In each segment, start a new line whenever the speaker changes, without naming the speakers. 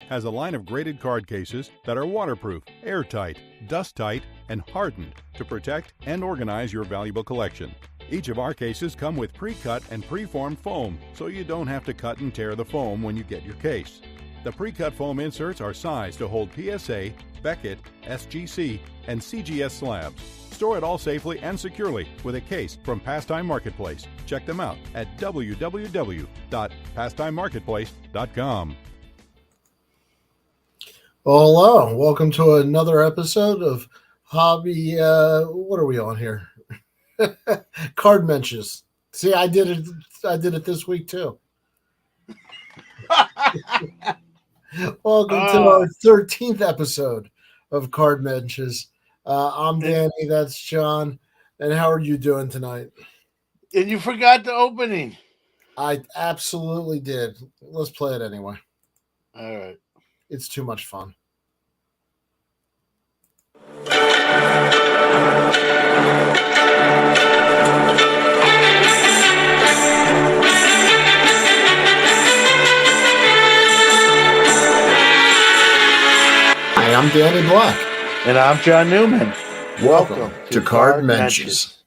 has a line of graded card cases that are waterproof, airtight, dust-tight, and hardened to protect and organize your valuable collection. Each of our cases come with pre-cut and pre-formed foam, so you don't have to cut and tear the foam when you get your case. The pre-cut foam inserts are sized to hold PSA, Beckett, SGC, and CGS slabs. Store it all safely and securely with a case from Pastime Marketplace. Check them out at www.pastimemarketplace.com.
Well, hello. Welcome to another episode of Hobby. What are we on here? Card Mensches. See, I did it this week too. Welcome to our 13th episode of Card Mensches. I'm Danny. That's John. And how are you doing tonight?
And you forgot the opening.
I absolutely did. Let's play it anyway.
All right.
It's too much fun. Hi, I'm Danny Black.
And I'm John Newman.
Welcome to Card Mensches.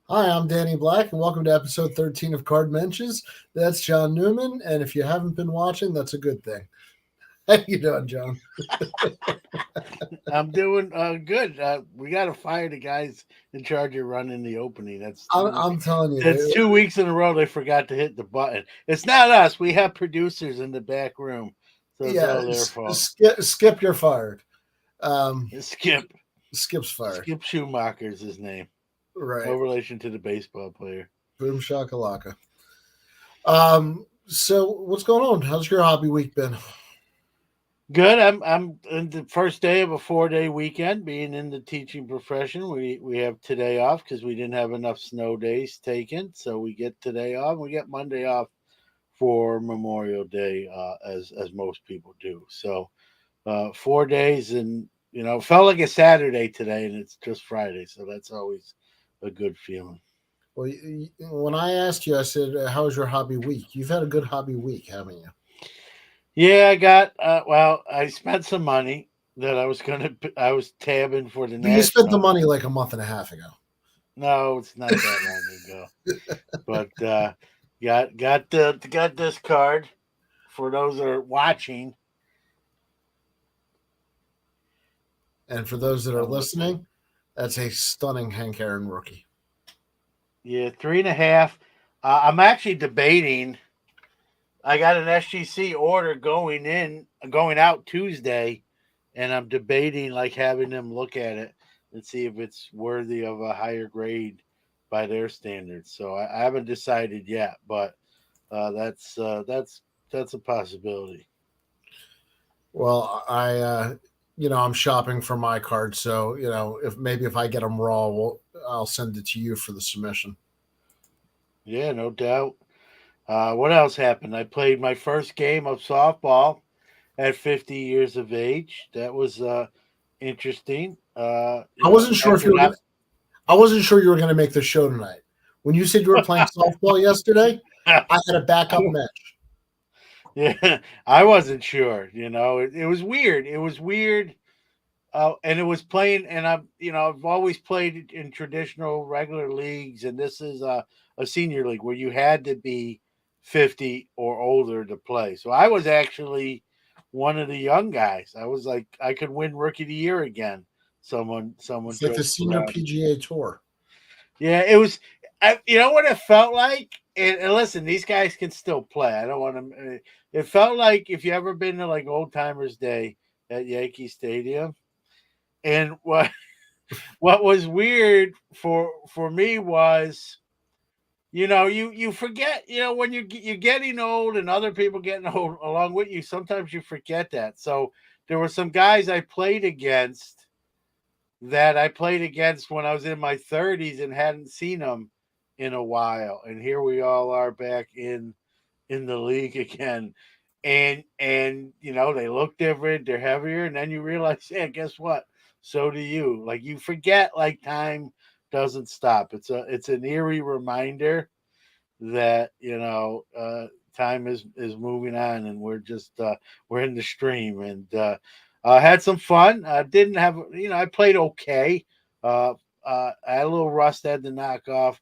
Hi, I'm Danny Black, and welcome to episode 13 of Card Mensches. That's John Newman, and if you haven't been watching, that's a good thing. How you doing, John?
I'm doing good. We got to fire the guys in charge of running the opening.
I'm telling you.
It's 2 weeks in a row they forgot to hit the button. It's not us. We have producers in the back room. So it's all their fault.
Skip, you're fired.
Skip's
fired.
Skip Schumacher's his name.
Right.
No relation to the baseball player.
Boom shakalaka. So what's going on? How's your hobby week been?
Good. I'm in the first day of a 4-day weekend. Being in the teaching profession, we have today off because we didn't have enough snow days taken. So we get today off. We get Monday off for Memorial Day, as most people do. So 4 days, and it felt like a Saturday today, and it's just Friday. So that's always a good feeling.
Well, when I asked you, I said, "How was your hobby week?" You've had a good hobby week, haven't you?
Yeah, I got. I spent some money that I was tabbing for the.
You spent the money like a month and a half ago.
No, it's not that long ago. But got this card for those that are watching.
And for those that are listening, that's a stunning Hank Aaron rookie.
Yeah, 3.5. I'm actually debating. I got an SGC order going out Tuesday, and I'm debating having them look at it and see if it's worthy of a higher grade by their standards. So I haven't decided yet, but that's a possibility.
Well, I'm shopping for my card, so if I get them raw, I'll send it to you for the submission.
Yeah, no doubt. What else happened? I played my first game of softball at 50 years of age. That was interesting.
I wasn't sure you were going to make the show tonight. When you said you were playing softball yesterday, I had a backup match.
Yeah, I wasn't sure. It was weird. It was weird. And it was playing, and I've always played in traditional regular leagues, and this is a senior league where you had to be 50 or older to play. So I was actually one of the young guys. I was like, I could win Rookie of the Year again. Someone. It's
like the senior PGA Tour.
Yeah, it was. You know what it felt like? And listen, these guys can still play. I don't want to. It felt like if you ever been to Old Timers Day at Yankee Stadium, and what was weird for me was, you forget, when you're getting old and other people getting old along with you, sometimes you forget that. So there were some guys I played against when I was in my 30s and hadn't seen them in a while. And here we all are back in the league again. And they look different, they're heavier, and then you realize, yeah, guess what? So do you. You forget time doesn't stop. It's an eerie reminder that time is moving on, and we're just we're in the stream, and had some fun. I didn't have, I played okay. I had a little rust I had to knock off.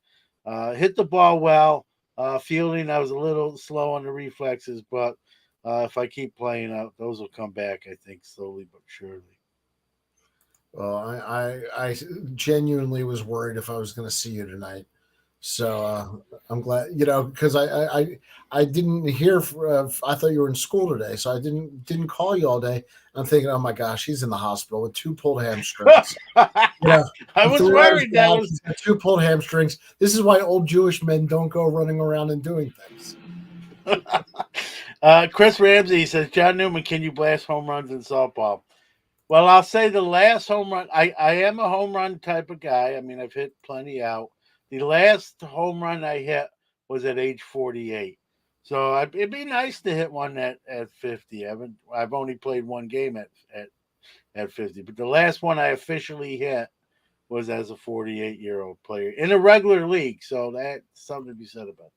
Hit the ball well. Fielding, I was a little slow on the reflexes, but if I keep playing out, those will come back, I think, slowly but surely.
Well, I genuinely was worried if I was going to see you tonight. So I'm glad, because I didn't hear. I thought you were in school today, so I didn't call you all day. I'm thinking, oh my gosh, he's in the hospital with 2 pulled hamstrings.
I was worried that was
2 pulled hamstrings. This is why old Jewish men don't go running around and doing things.
Chris Ramsey says, John Newman, can you blast home runs in softball? Well, I'll say the last home run. I am a home run type of guy. I mean, I've hit plenty out. The last home run I hit was at age 48. So it'd be nice to hit one at 50. I've only played one game at 50, but the last one I officially hit was as a 48-year-old player in a regular league. So that's something to be said about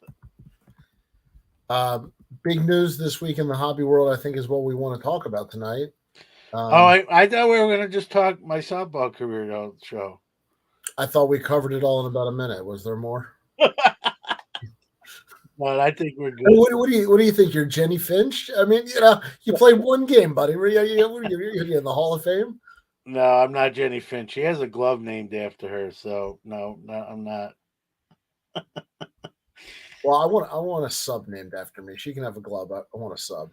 that. Big news this week in the hobby world, I think, is what we want to talk about tonight.
I thought we were going to just talk my softball career on the show.
I thought we covered it all in about a minute. Was there more?
Well, I think we're good.
What do you think? You're Jenny Finch? I mean, you played one game, buddy. You're in the Hall of Fame?
No, I'm not Jenny Finch. She has a glove named after her, so no, I'm not.
Well, I want a sub named after me. She can have a glove. I want a sub.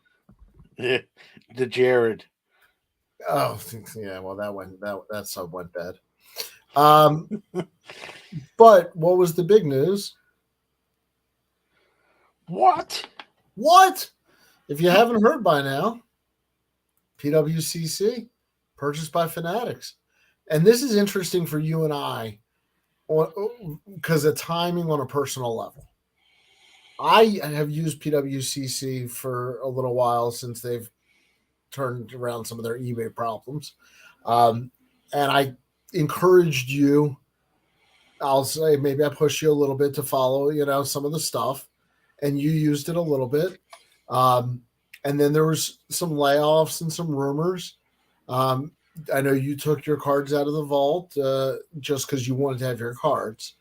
Yeah, the Jared.
Oh, yeah. Well, that sub went bad. But what was the big news?
What?
If you haven't heard by now, PWCC purchased by Fanatics. And this is interesting for you and I because of timing on a personal level. I have used PWCC for a little while since they've turned around some of their eBay problems. And I encouraged you, I'll say maybe I pushed you a little bit to follow, some of the stuff, and you used it a little bit. And then there was some layoffs and some rumors. I know you took your cards out of the vault just because you wanted to have your cards.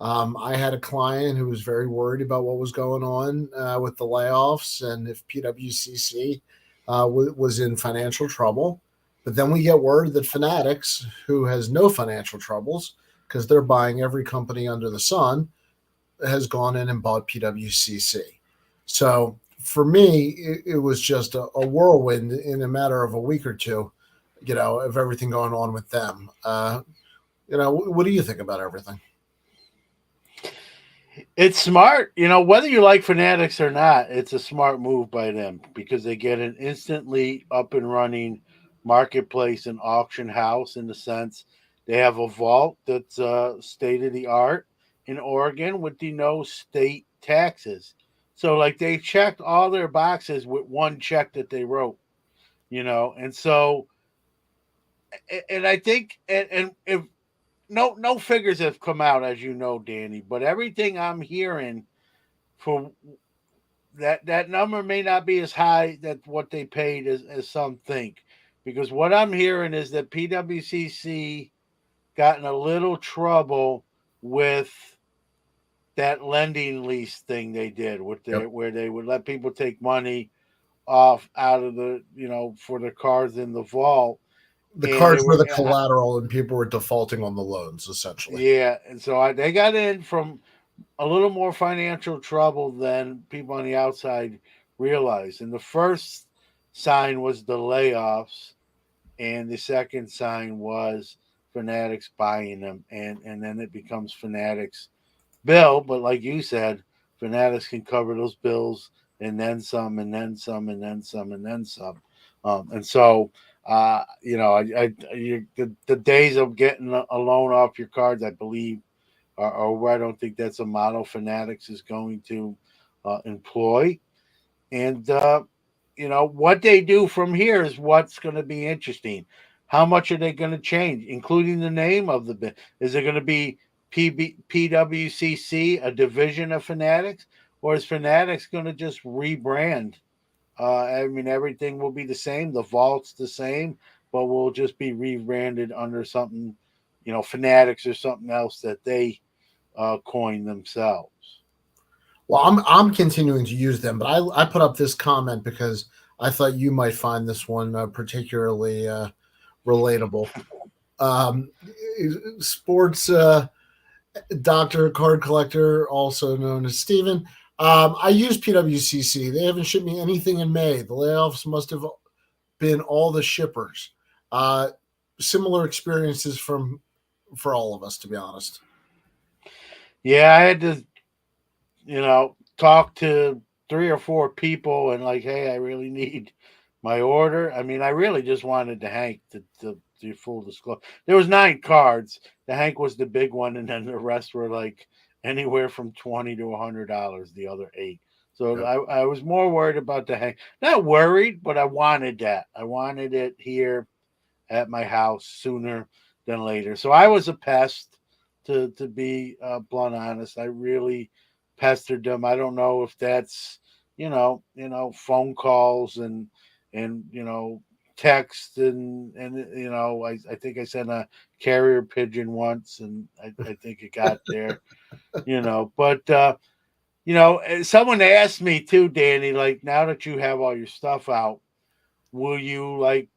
I had a client who was very worried about what was going on with the layoffs and if PWCC was in financial trouble. But then we get word that Fanatics, who has no financial troubles because they're buying every company under the sun, has gone in and bought PWCC. So for me, it was just a whirlwind in a matter of a week or two, of everything going on with them. What do you think about everything?
It's smart. Whether you like Fanatics or not, it's a smart move by them because they get an instantly up and running marketplace and auction house in the sense they have a vault that's state of the art in Oregon with no state taxes. So like they checked all their boxes with one check that they wrote, and so, and I think, and if no figures have come out, as you know, Danny, but everything I'm hearing for that number may not be as high that what they paid as some think, because what I'm hearing is that PWCC got in a little trouble with that lending lease thing they did with where they would let people take money off out of the, for the cards in the vault.
The cards were the collateral and people were defaulting on the loans, essentially.
Yeah. And so they got in from a little more financial trouble than people on the outside realized. And the first sign was the layoffs. And the second sign was Fanatics buying them. And then it becomes Fanatics bill. But like you said, Fanatics can cover those bills and then some, and then some, and then some, and then some. And so, the days of getting a loan off your cards, I believe, or I don't think that's a model Fanatics is going to employ. And, what they do from here is what's going to be interesting. How much are they going to change, including the name of the – is it going to be PWCC, a division of Fanatics, or is Fanatics going to just rebrand? I mean, everything will be the same. The vault's the same, but we'll just be rebranded under something, Fanatics or something else that they coined themselves.
Well, I'm continuing to use them, but I put up this comment because I thought you might find this one particularly relatable. Sports doctor, card collector, also known as Steven. I use PWCC. They haven't shipped me anything in May. The layoffs must have been all the shippers. Similar experiences for all of us, to be honest.
Yeah, I had to, talk to 3 or 4 people and like, hey, I really need my order. I mean, I really just wanted the Hank to do full disclosure. There was 9 cards. The Hank was the big one, and then the rest were like anywhere from $20 to $100. The other 8. So
Yep.
I was more worried about the Hank. Not worried, but I wanted that. I wanted it here at my house sooner than later. So I was a pest, to be blunt honest. I really pestered them. I don't know if that's phone calls and text and I think I sent a carrier pigeon once and I think it got there. But someone asked me too, Danny, like, now that you have all your stuff out, will you like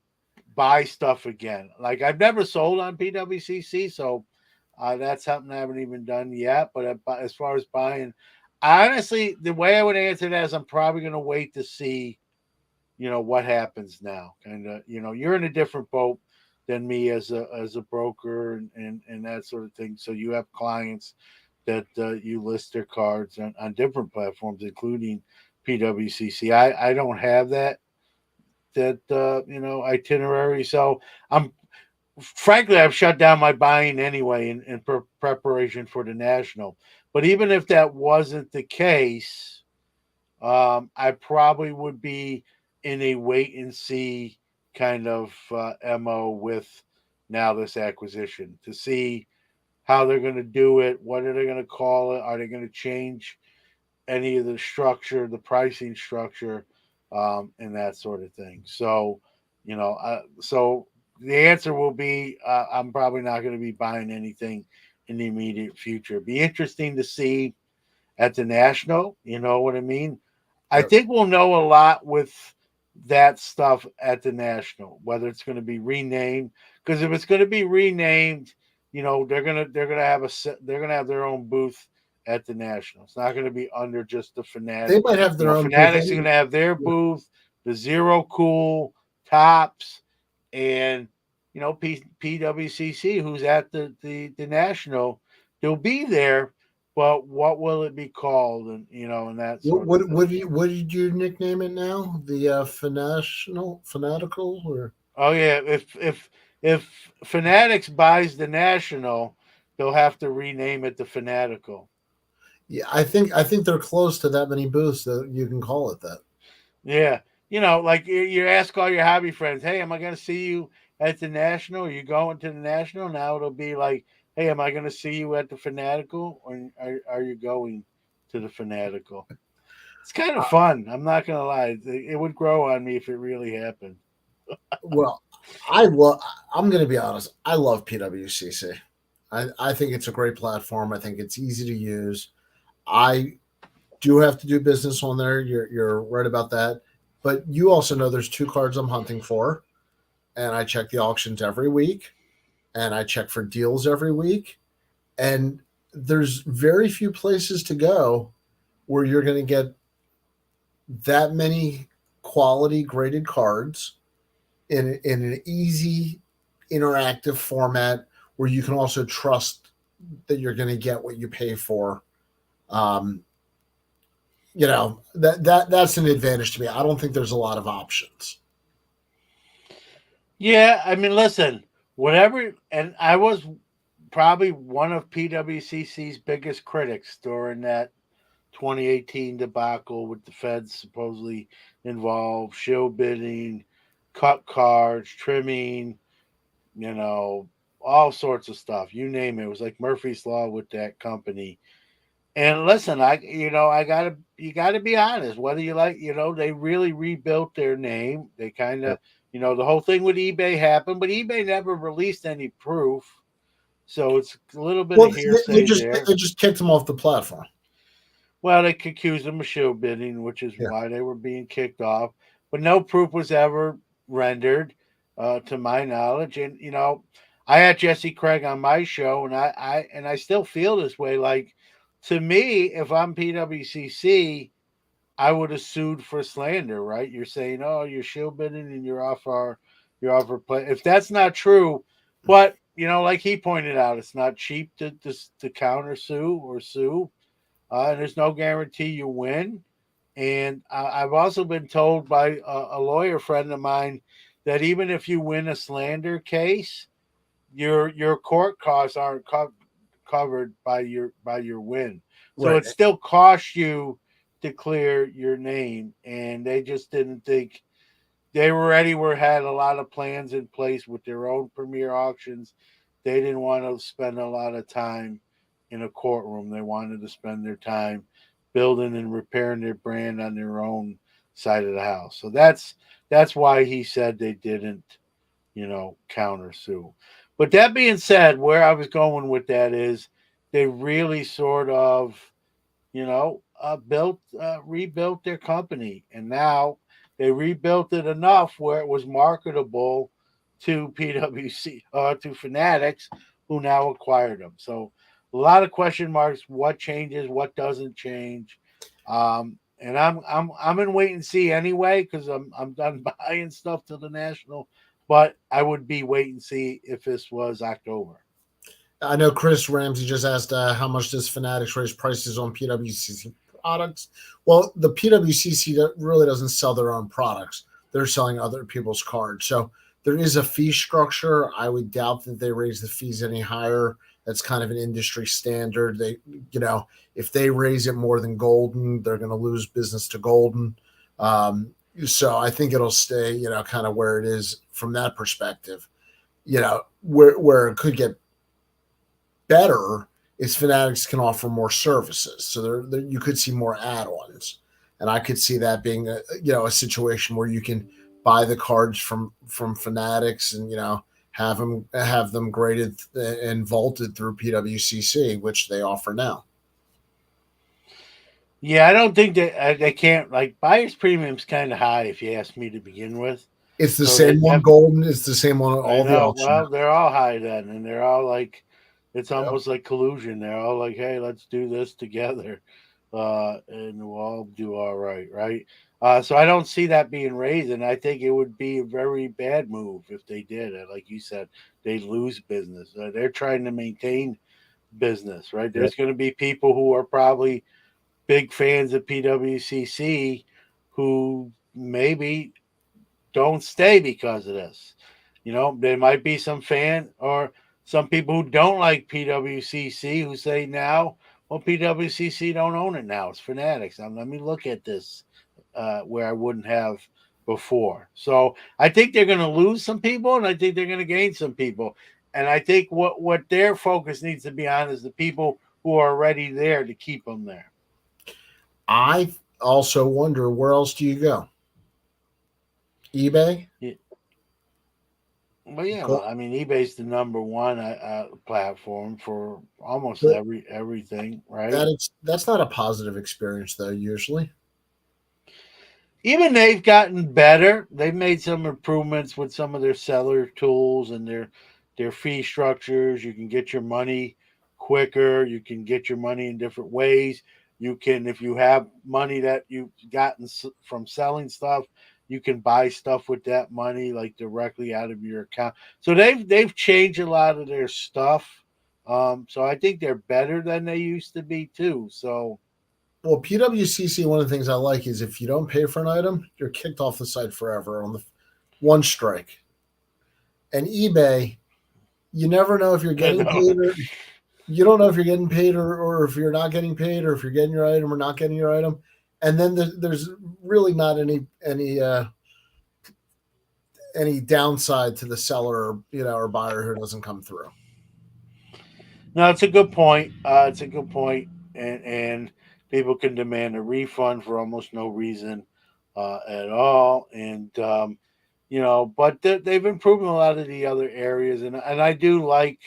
buy stuff again? Like, I've never sold on PWCC, so that's something I haven't even done yet. But as far as buying, honestly, the way I would answer that is I'm probably going to wait to see, what happens now. Kind of, you're in a different boat than me as a broker and that sort of thing. So you have clients that you list their cards on different platforms, including PWCC. I don't have that itinerary. So I'm frankly, I've shut down my buying anyway in preparation for the national. But even if that wasn't the case, I probably would be in a wait and see kind of MO with now this acquisition to see how they're going to do it. What are they going to call it? Are they going to change any of the structure, the pricing structure, and that sort of thing? So, so the answer will be I'm probably not going to be buying anything in the immediate future. Be interesting to see at the national. You know what I mean? I
Yep.
think we'll know a lot with that stuff at the national, whether it's going to be renamed. Because if it's going to be renamed, they're gonna have their own booth at the national. It's not going to be under just the Fanatic.
They might have their own booth.
Fanatics are going to have their booth, the Zero Cool Tops, and PWCC, who's at the national. They'll be there, but what will it be called? And that sort of thing.
What did you nickname it now? The fanatical or?
Oh yeah, if Fanatics buys the national, they'll have to rename it the Fanatical.
Yeah, I think they're close to that many booths that you can call it that.
Yeah, like you ask all your hobby friends, "Hey, am I going to see you at the national? Are you going to the national?" Now it'll be like, "Hey, am I going to see you at the Fanatical, or are you going to the Fanatical?" It's kind of fun. I'm not going to lie; it would grow on me if it really happened.
Well, I'm going to be honest. I love PWCC. I think it's a great platform. I think it's easy to use. I do have to do business on there. You're right about that. But you also know there's 2 cards I'm hunting for, and I check the auctions every week, and I check for deals every week. And there's very few places to go where you're going to get that many quality graded cards in an easy interactive format where you can also trust that you're going to get what you pay for. That's an advantage to me. I don't think there's a lot of options.
Yeah, I mean, listen, whatever, and I was probably one of PWCC's biggest critics during that 2018 debacle with the feds supposedly involved, shill bidding, cut cards, trimming, all sorts of stuff. You name it. It was like Murphy's Law with that company. And listen, you gotta be honest. Whether you like, they really rebuilt their name. They kind of,
Yep.
the whole thing with eBay happened, but eBay never released any proof, so it's a little bit
Well,
of
they
hearsay
just
there.
they just kicked him off the platform.
Well, they accused them of show bidding, which is
Yeah.
why they were being kicked off. But no proof was ever rendered, to my knowledge. And I had Jesse Craig on my show, and I still feel this way. Like, to me, if I'm PWCC, I would have sued for slander. Right? You're saying, oh, you're show bidding and you're off our play. If that's not true, but like he pointed out, it's not cheap to counter sue or sue, and there's no guarantee you win. And I've also been told by a lawyer friend of mine that even if you win a slander case, your court costs aren't covered by your win. So
Right.
it still costs you to clear your name, and they just didn't think they had a lot of plans in place with their own premier auctions. They didn't want to spend a lot of time in a courtroom. They wanted to spend their time building and repairing their brand on their own side of the house. So that's why he said they didn't, counter sue. But that being said, where I was going with that is they really sort of, rebuilt their company, and now they rebuilt it enough where it was marketable to PWC, to Fanatics, who now acquired them. So a lot of question marks. What changes? What doesn't change? And I'm in wait and see anyway, because I'm done buying stuff to the National. But I would be wait and see if this was October.
I know Chris Ramsey just asked how much does Fanatics raise prices on PWCC products. Well, the PWCC really doesn't sell their own products; they're selling other people's cards. So there is a fee structure. I would doubt that they raise the fees any higher. That's kind of an industry standard. If they raise it more than Golden, they're going to lose business to Golden. So I think it'll stay, kind of where it is from that perspective. Where it could get better is Fanatics can offer more services, so there you could see more add-ons, and I could see that being a situation where you can buy the cards from Fanatics and have them graded and vaulted through PWCC, which they offer now.
Yeah, I don't think they can't, like, buyer's premium's kind of high if you ask me to begin with.
It's the
So
same one Golden. It's the same one
I
all the
know.
auction.
Well, they're all high then, and they're all like, it's
Yep.
almost like collusion. They're all like, hey, let's do this together, and we'll all do all right, right? So I don't see that being raised, and I think it would be a very bad move if they did it. Like you said, they lose business. They're trying to maintain business, right?
Yep.
There's going to be people who are probably big fans of PWCC who maybe don't stay because of this. There might be some fan or some people who don't like PWCC who say now, well, PWCC don't own it now. It's Fanatics. Let me look at this, where I wouldn't have before. So I think they're going to lose some people, and I think they're going to gain some people. And I think what their focus needs to be on is the people who are already there to keep them there.
I also wonder, where else do you go? eBay?
Yeah. Well, yeah. Well, I mean, eBay's the number one platform for almost
But
everything, right?
that's not a positive experience, though, usually.
Even they've gotten better. They've made some improvements with some of their seller tools and their fee structures. You can get your money quicker. You can get your money in different ways. You can, if you have money that you've gotten from selling stuff, you can buy stuff with that money, like directly out of your account. So they've changed a lot of their stuff. So I think they're better than they used to be too. So
Well, PWCC, one of the things I like is if you don't pay for an item, you're kicked off the site forever on the one strike. And eBay, you never know if you're getting paid or you don't know if you're getting paid or if you're not getting paid or if you're getting your item or not getting your item. And then there's really not any downside to the seller or buyer who doesn't come through.
no, it's a good point. It's a good point. and people can demand a refund for almost no reason at all. And but they've improved in a lot of the other areas, and I do like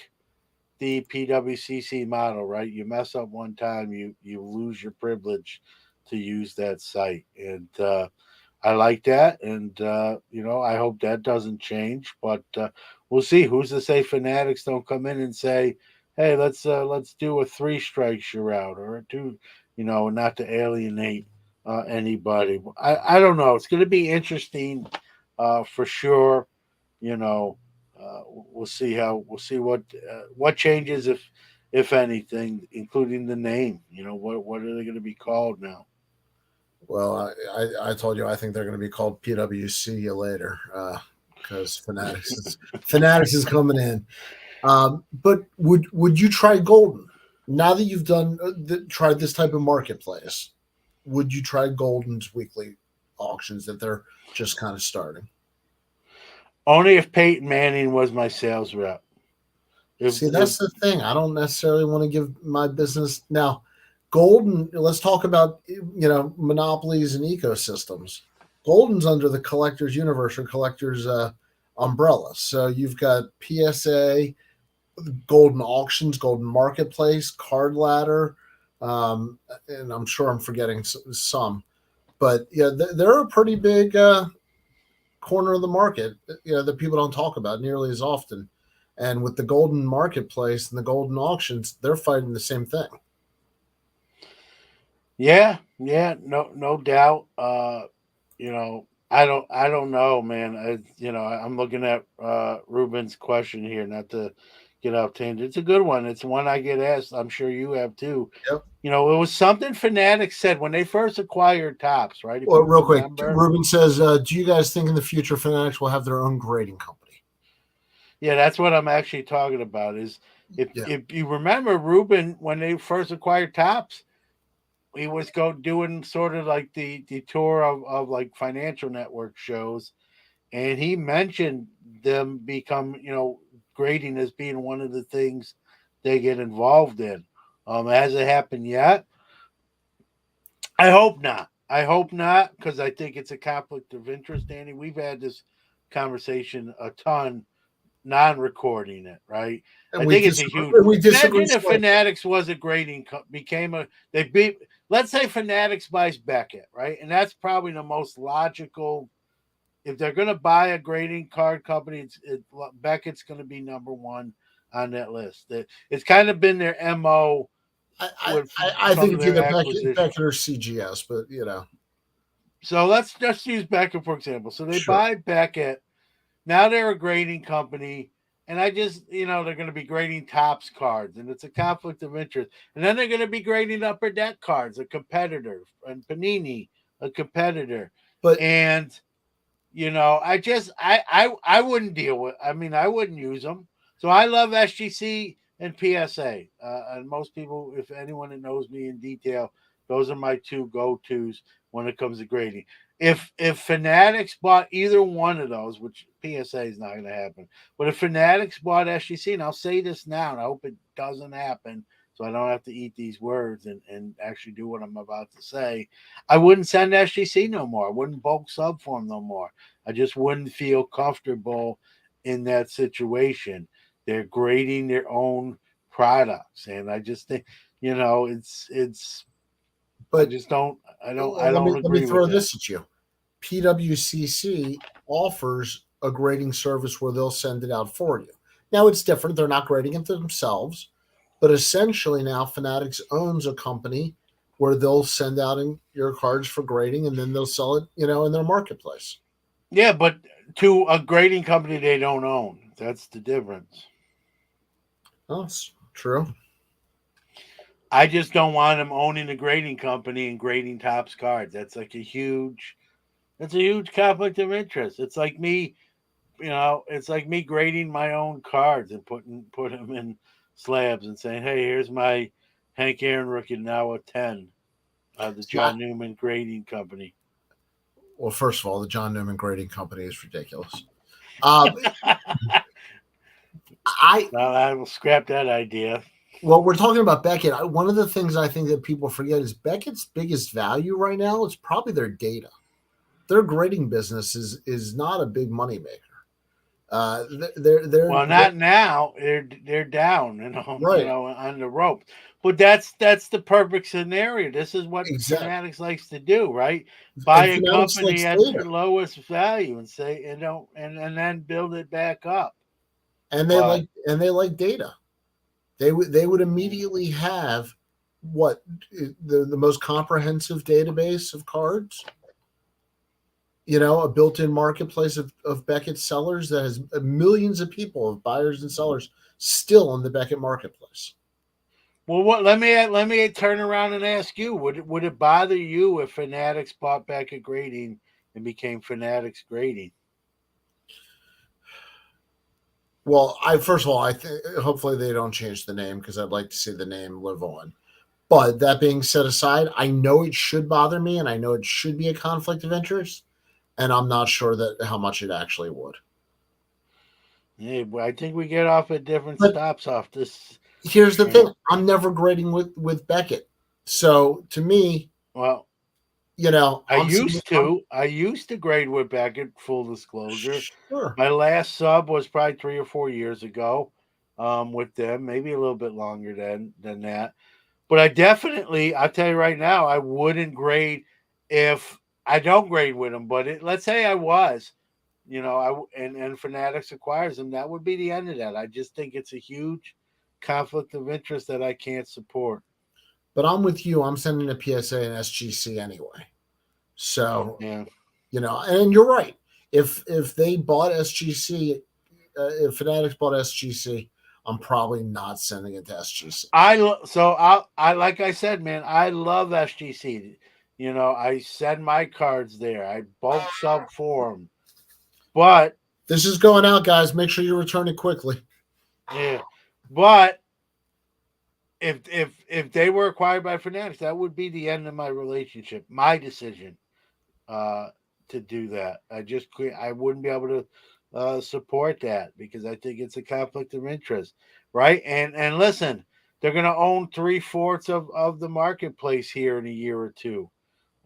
the PWCC model, right? You mess up one time, you lose your privilege to use that site, and I like that, and I hope that doesn't change. But we'll see. Who's to say Fanatics don't come in and say, "Hey, let's do a 3 strikes you're out," or a 2, not to alienate anybody. I don't know. It's going to be interesting for sure. You know, we'll see what changes if anything, including the name. What are they going to be called now?
Well, I told you I think they're going to be called PWC you later because Fanatics is coming in. But would you try Golden now that you've done tried this type of marketplace? Would you try Golden's weekly auctions that they're just kind of starting?
Only if Peyton Manning was my sales rep.
That's the thing. I don't necessarily want to give my business now. Golden. Let's talk about monopolies and ecosystems. Golden's under the Collectors Universe or Collectors umbrella. So you've got PSA, Golden Auctions, Golden Marketplace, Card Ladder, and I'm sure I'm forgetting some. But yeah, they're a pretty big corner of the market that people don't talk about nearly as often. And with the Golden Marketplace and the Golden Auctions, they're fighting the same thing.
Yeah, no doubt. I don't know, man. I'm looking at Ruben's question here, not to get off tangent. It's a good one. It's one I get asked. I'm sure you have too.
Yep.
It was something Fanatics said when they first acquired Tops, right?
Well, real quick, Ruben says, do you guys think in the future Fanatics will have their own grading company?
Yeah, that's what I'm actually talking about. Is if you remember, Ruben, when they first acquired Tops, he was doing sort of like the tour of like financial network shows, and he mentioned them become grading as being one of the things they get involved in. Has it happened yet? I hope not, because I think it's a conflict of interest, Danny. We've had this conversation a ton, non-recording it, right?
And
I think it's a huge. Imagine if Fanatics was a grading let's say Fanatics buys Beckett, right? And that's probably the most logical. If they're going to buy a grading card company, Beckett's going to be number one on that list. It's kind of been their MO.
I think it's either Beckett or CGS, but
So let's just use Beckett for example. So they buy Beckett. Now they're a grading company. And I just, they're going to be grading Tops cards, and it's a conflict of interest. And then they're going to be grading Upper Deck cards, a competitor, and Panini, a competitor. I wouldn't deal with. I wouldn't use them. So I love SGC and PSA. And most people, if anyone that knows me in detail, those are my two go-tos when it comes to grading. If Fanatics bought either one of those, which PSA is not going to happen, but if Fanatics bought SGC, and I'll say this now, and I hope it doesn't happen, so I don't have to eat these words and actually do what I'm about to say, I wouldn't send SGC no more. I wouldn't bulk sub for them no more. I just wouldn't feel comfortable in that situation. They're grading their own products, and I just think, it's. But I just don't. I don't. Let me
throw this at you. PWCC offers a grading service where they'll send it out for you. Now it's different; they're not grading it themselves, but essentially now Fanatics owns a company where they'll send out your cards for grading, and then they'll sell it, in their marketplace.
Yeah, but to a grading company they don't own. That's the difference.
Oh, that's true.
I just don't want them owning a grading company and grading Tops cards. That's like a huge conflict of interest. It's like me, it's like me grading my own cards and put them in slabs and saying, "Hey, here's my Hank Aaron rookie now a 10, the John Newman grading company."
Well, first of all, the John Newman grading company is ridiculous.
I will scrap that idea.
Well, we're talking about Beckett. One of the things I think that people forget is Beckett's biggest value right now is probably their data. Their grading business is not a big moneymaker. They're
Not now. They're down,
right.
on the rope. But that's the perfect scenario. This is what
Exactly.
Fanatics likes to do, right? Buy
And
a
Fanatics
company
likes
at
data,
their lowest value and say, and then build it back up.
and
But
they like data. They would immediately have what the most comprehensive database of cards. A built-in marketplace of Beckett sellers that has millions of people, of buyers and sellers, still in the Beckett marketplace.
well, let me turn around and ask you: Would it bother you if Fanatics bought back a grading and became Fanatics Grading?
Well, first of all, I think hopefully they don't change the name because I'd like to see the name live on. But that being set aside, I know it should bother me, and I know it should be a conflict of interest, and I'm not sure that how much it actually would.
Yeah, I think we get off at different
But
stops off this.
here's the thing: I'm never grading with Beckett, so to me,
Well, I
I'm
used to. I used to grade with Beckett. Full disclosure,
sure.
my last sub was probably 3 or 4 years ago, with them. Maybe a little bit longer than that. But I'll tell you right now, I wouldn't grade if I don't grade with them. But let's say I was, and Fanatics acquires them, that would be the end of that. I just think it's a huge conflict of interest that I can't support.
But I'm with you. I'm sending a PSA and SGC anyway. So,
Yeah.
And you're right. If they bought SGC, if Fanatics bought SGC, I'm probably not sending it to SGC.
I like I said, man, I love SGC. I send my cards there. I bulk sub for them. But
This is going out, guys. Make sure you return it quickly.
yeah, but if they were acquired by Fanatics, that would be the end of my relationship. My decision to do that. I wouldn't be able to support that because I think it's a conflict of interest, right? And listen, they're going to own 3/4 of the marketplace here in a year or two,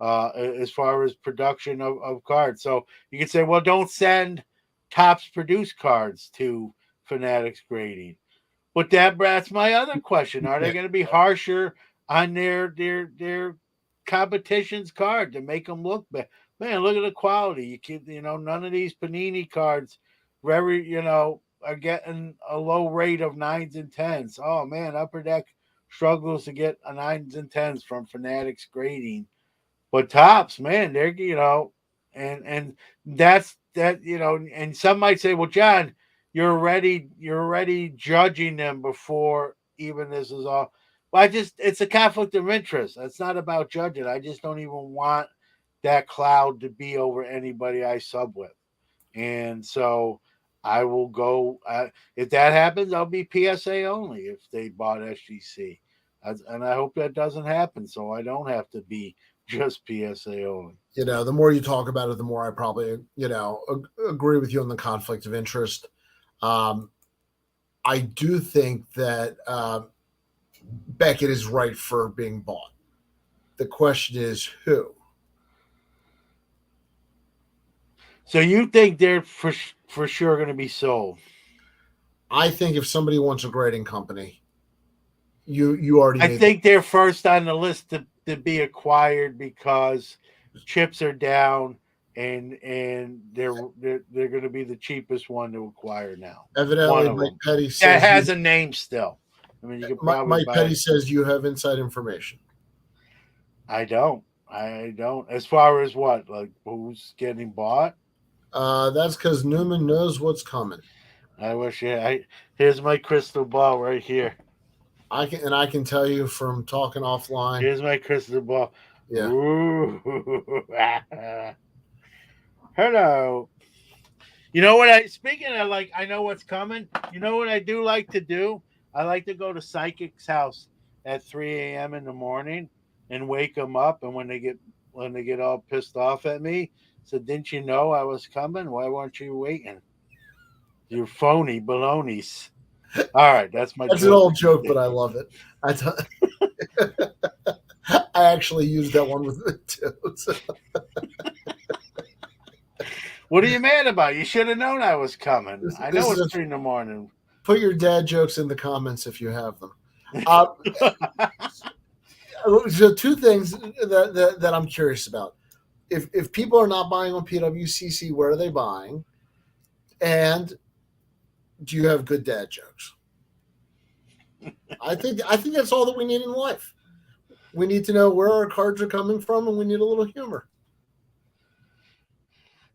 as far as production of cards. So you can say, well, don't send Topps produced cards to Fanatics Grading. But that's my other question. Are they going to be harsher on their competition's card to make them look better? Man, look at the quality. None of these Panini cards are getting a low rate of 9s and 10s. Oh man, Upper Deck struggles to get a 9s and 10s from Fanatics Grading. But Topps, man, and that's that, and some might say, well, John, you're already judging them before even this is all. Well, it's a conflict of interest. It's not about judging. I just don't even want that cloud to be over anybody I sub with. And so I will go, if that happens, I'll be PSA only if they bought SGC. And I hope that doesn't happen. So I don't have to be just PSA only.
The more you talk about it, the more I probably, agree with you on the conflict of interest. I do think that Beckett is right for being bought. The question is who.
So you think they're for sure going to be sold?
I think if somebody wants a grading company, you already.
I think they're first on the list to be acquired because chips are down and they're going to be the cheapest one to acquire now.
Evidently, Mike Petty says
that has a name still. I mean, you could probably
Mike Petty says you have inside information.
I don't. As far as what, like who's getting bought?
That's because Newman knows what's coming.
I wish. Here's my crystal ball right here.
I can tell you from talking offline.
Here's my crystal ball.
Yeah.
Hello. You know what? Speaking of, like, I know what's coming. You know what I do like to do? I like to go to Psychic's house at 3 a.m. in the morning and wake them up. And when they get all pissed off at me, so didn't you know I was coming? Why weren't you waiting? You phony balonies. All right, that's my.
That's
joke.
an old joke, but I love it. I actually used that one with it too. So.
What are you mad about? You should have known I was coming. I know it's 3 a.m.
Put your dad jokes in the comments if you have them. So two things that I'm curious about. If people are not buying on PWCC, where are they buying? And do you have good dad jokes? I think that's all that we need in life. We need to know where our cards are coming from, and we need a little humor.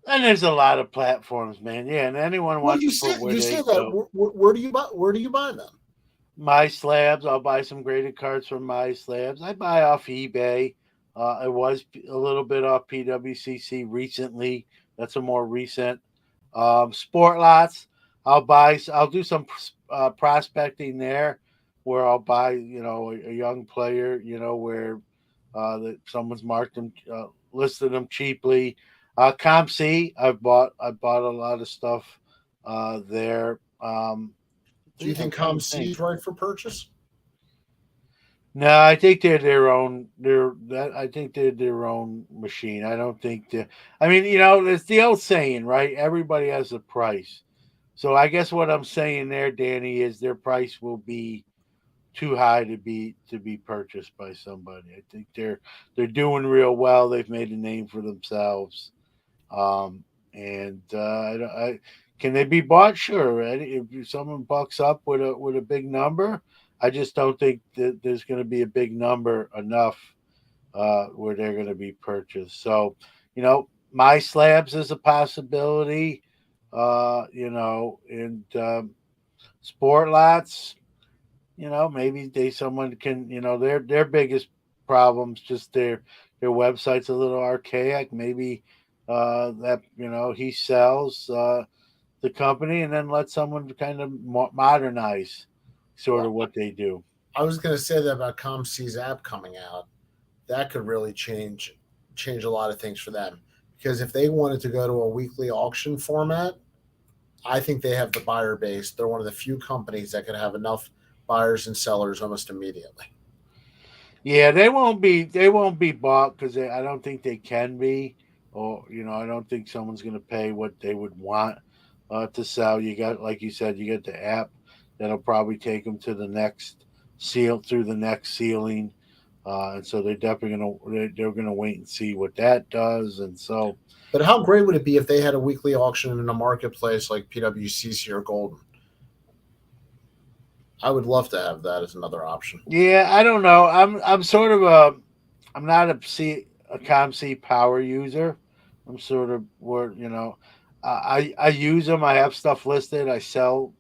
And there's a lot of platforms, man. Yeah, and anyone wants to put where
you
they
said that.
go.
Where do you buy? Where do you buy them?
My Slabs. I'll buy some graded cards from My Slabs. I buy off eBay. It was a little bit off PWCC recently. That's a more recent. Sport Lots. I'll do some prospecting there, where I'll buy a young player where that someone's marked them listed them cheaply. ComC. I bought a lot of stuff there.
Do you think ComC is right for purchase?
No, I think they're their own. I think they're their own machine. I don't think they. I mean, it's the old saying, right? Everybody has a price. So I guess what I'm saying there, Danny, is their price will be too high to be purchased by somebody. I think they're doing real well. They've made a name for themselves, and can they be bought? Sure. If someone bucks up with a big number, I just don't think that there's going to be a big number enough where they're going to be purchased. So, My Slabs is a possibility, and Sport Lots, maybe someone can, their biggest problems, just their website's a little archaic. Maybe that, he sells the company and then let someone kind of modernize sort of what they do.
I was going to say that about ComC's app coming out. That could really change a lot of things for them. Because if they wanted to go to a weekly auction format, I think they have the buyer base. They're one of the few companies that could have enough buyers and sellers almost immediately.
Yeah, they won't be bought because I don't think they can be, or I don't think someone's going to pay what they would want to sell. You got, like you said, you got the app that'll probably take them to the next ceiling, and so they're definitely gonna wait and see what that does, and so.
But how great would it be if they had a weekly auction in a marketplace like PWCC or Golden? I would love to have that as another option.
Yeah, I don't know. I'm sort of I'm not a ComC power user. I'm sort of where I use them. I have stuff listed. I sell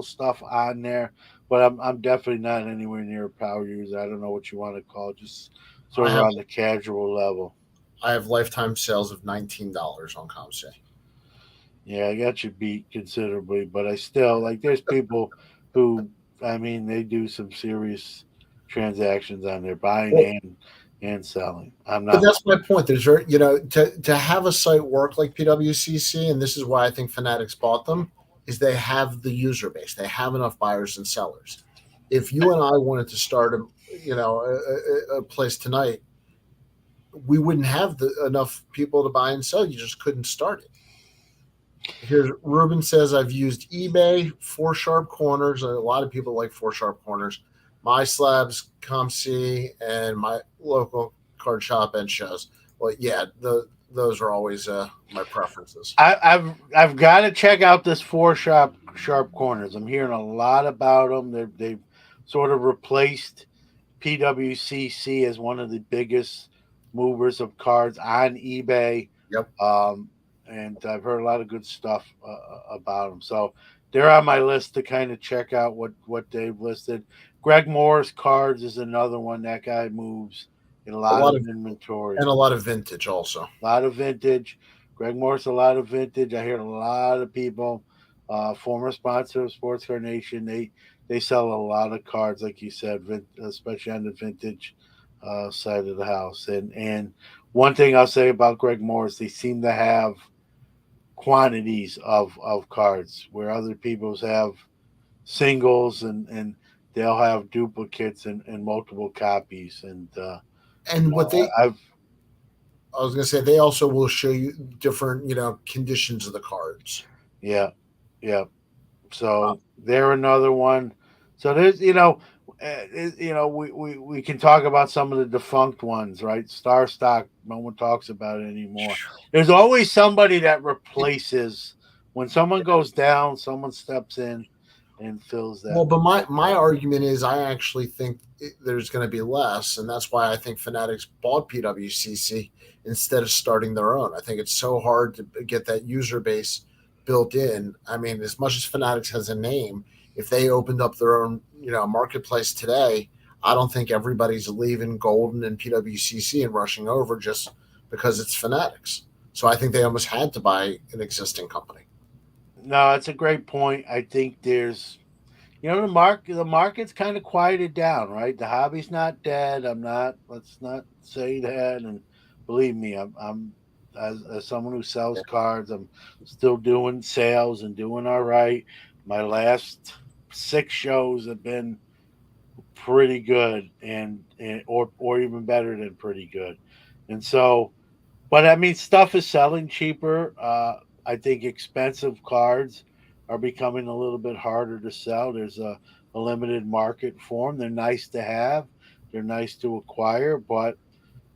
stuff on there, but I'm definitely not anywhere near a power user. I don't know what you want to call it. Just sort of on the casual level.
I have lifetime sales of $19 on ComC.
Yeah, I got you beat considerably, but I still there's people who, I mean, they do some serious transactions on there, buying and selling. I'm not.
But that's my point. There's to have a site work like PWCC, and this is why I think Fanatics bought them, is they have the user base. They have enough buyers and sellers. If you and I wanted to start a place tonight, we wouldn't have enough people to buy and sell. You just couldn't start it. Here's Ruben says, I've used eBay, 4 Sharp Corners. A lot of people like 4 Sharp Corners. My Slabs, ComC, and my local card shop and shows. Well, yeah, those are always my preferences.
I've got to check out this 4 Sharp Corners. I'm hearing a lot about them. They've sort of replaced PWCC as one of the biggest movers of cards on eBay.
Yep.
And I've heard a lot of good stuff about them. So they're on my list to kind of check out what they've listed. Greg Morris Cards is another one. That guy moves in a lot of inventory.
And a lot of vintage also.
A lot of vintage. Greg Morris, a lot of vintage. I hear a lot of people, former sponsor of Sports Card Nation, they sell a lot of cards, like you said, especially on the vintage side of the house. And one thing I'll say about Greg Morris, they seem to have quantities of cards where other people's have singles, and they'll have duplicates and multiple copies. And
And what they,
I've
I was going to say, they also will show you different, conditions of the cards.
yeah, yeah. So they're another one. So there's, we can talk about some of the defunct ones, right? Star Stock, no one talks about it anymore. There's always somebody that replaces when someone goes down, someone steps in and fills that.
Well, but my argument is I actually think there's going to be less, and that's why I think Fanatics bought PWCC instead of starting their own. I think it's so hard to get that user base built in. I mean, as much as Fanatics has a name, if they opened up their own, marketplace today, I don't think everybody's leaving Golden and PWCC and rushing over just because it's Fanatics. So I think they almost had to buy an existing company.
No, that's a great point. I think there's, the market's kind of quieted down, right? The hobby's not dead. Let's not say that. And believe me, I'm as someone who sells cards, I'm still doing sales and doing all right. My last 6 shows have been pretty good, or even better than pretty good. And so, but I mean, stuff is selling cheaper. I think expensive cards are becoming a little bit harder to sell. There's a limited market for them. They're nice to have. They're nice to acquire, but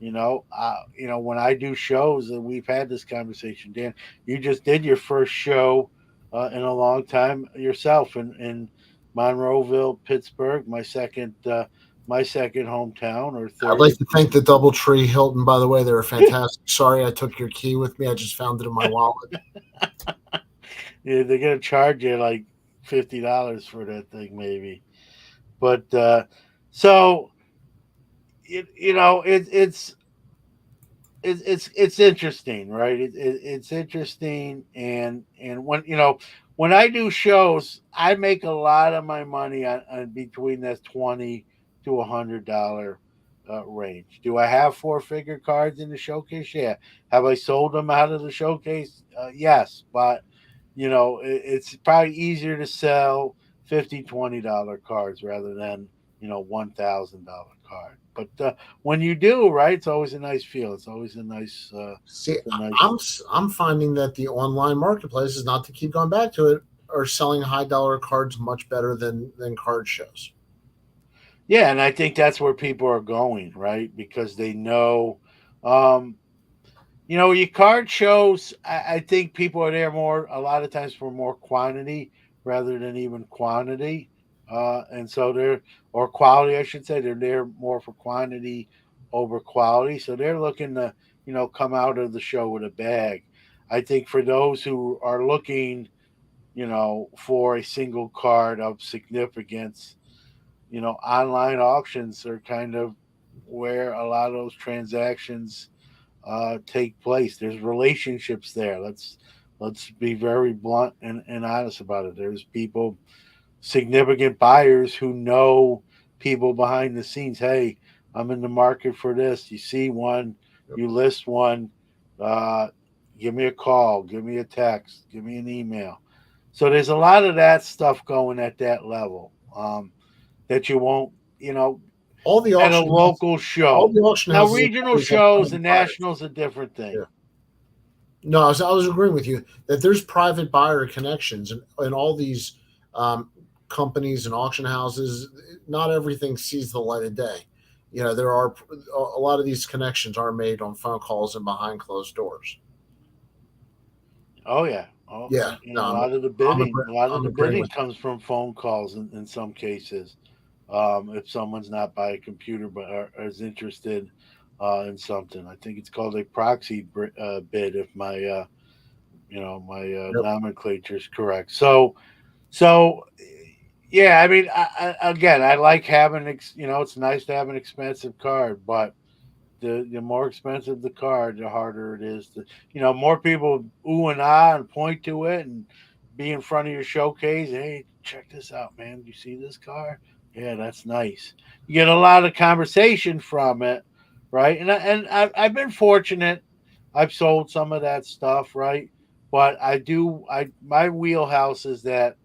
when I do shows, and we've had this conversation, Dan, you just did your first show in a long time yourself in Monroeville, Pittsburgh, my second hometown, or
I'd
third.
like to thank the Doubletree Hilton, by the way. They were fantastic. Sorry I took your key with me. I just found it in my wallet.
Yeah, they're gonna charge you like $50 for that thing, maybe. But so it's interesting, right? It's interesting, and when I do shows, I make a lot of my money on between that $20 to $100 range. Do I have 4-figure cards in the showcase? Yeah. Have I sold them out of the showcase? Yes, but it's probably easier to sell $50, $20 cards rather than $1,000 card. But when you do, right, it's always a nice feel. It's always a nice.
See,
a nice...
I'm finding that the online marketplace is, not to keep going back to it, are selling high dollar cards much better than card shows.
Yeah, and I think that's where people are going, right? Because they know, your card shows. I think people are there a lot of times for more quantity rather than even quantity. And so or quality, I should say. They're there more for quantity over quality. So they're looking to, come out of the show with a bag. I think for those who are looking, for a single card of significance, online auctions are kind of where a lot of those transactions take place. There's relationships there. Let's be very blunt and honest about it. There's people, significant buyers who know people behind the scenes. Hey, I'm in the market for this. You see one, you list one, give me a call, give me a text, give me an email. So there's a lot of that stuff going at that level that you won't,
All the
at a
auction
local show.
all the auction
Now,
houses
regional shows and nationals a different thing.
Yeah. No, I was agreeing with you that there's private buyer connections and all these companies and auction houses. Not everything sees the light of day. There are a lot of these connections are made on phone calls and behind closed doors.
Oh yeah.
Oh yeah.
No, a lot of the bidding comes from phone calls in some cases. If someone's not by a computer but is interested in something, I think it's called a proxy bid. If my nomenclature is correct. So yeah. I mean, I like having it's nice to have an expensive card, but the more expensive the card, the harder it is to, more people ooh and ah and point to it and be in front of your showcase. Hey, check this out, man. You see this card? Yeah, that's nice. You get a lot of conversation from it, right? And I've been fortunate. I've sold some of that stuff, right? But my wheelhouse is that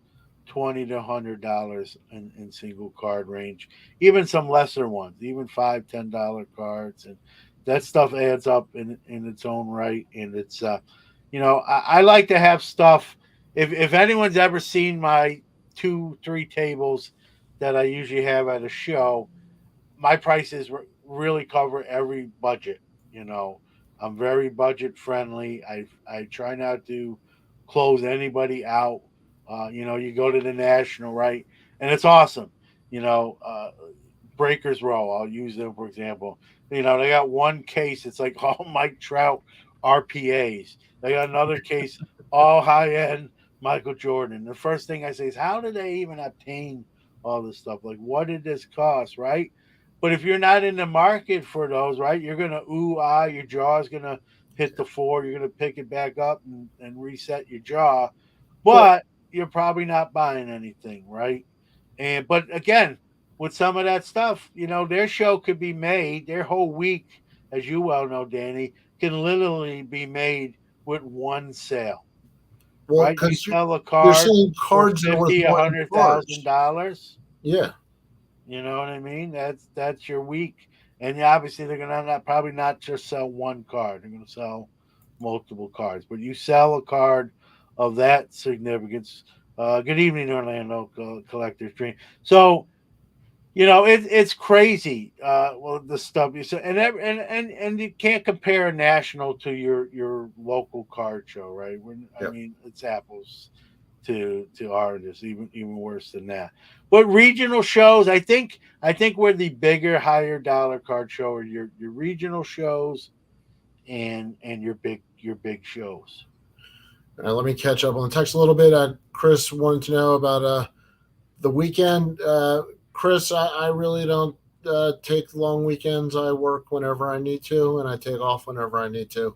$20 to $100 in single card range. Even some lesser ones, even $5, $10 cards, and that stuff adds up in its own right. And it's I like to have stuff. If anyone's ever seen my 2-3 tables that I usually have at a show, my prices really cover every budget. You know, I'm very budget friendly. I try not to close anybody out. You go to the National, right, and it's awesome. You know, Breakers Row, I'll use them for example. They got one case. It's like all Mike Trout RPAs. They got another case, all high end Michael Jordan. The first thing I say is, how did they even obtain all this stuff? Like, what did this cost, right? But if you're not in the market for those, right, you're gonna your jaw's gonna hit the floor. You're gonna pick it back up and reset your jaw,
Well,
but you're probably not buying anything, right? But again, with some of that stuff, their show could be made, their whole week, as you well know, Danny, can literally be made with one sale,
well,
right? You
because
sell a
you're
card
saying
for
cards are worth
50, a
more than
hundred thousand
cards.
dollars.
Yeah.
You know what I mean? That's your week, and obviously they're gonna probably not just sell one card. They're gonna sell multiple cards. But you sell a card of that significance. Good evening, Orlando Collector's Dream. So it's crazy. Well, the stuff you said, and you can't compare a national to your local card show, right? I
Yep.
mean, it's apples to artists, even worse than that. But regional shows, I think we're the bigger, higher dollar card show, or your regional shows and your big shows.
Let me catch up on the text a little bit. Chris wanted to know about the weekend. Chris, I really don't take long weekends. I work whenever I need to, and I take off whenever I need to.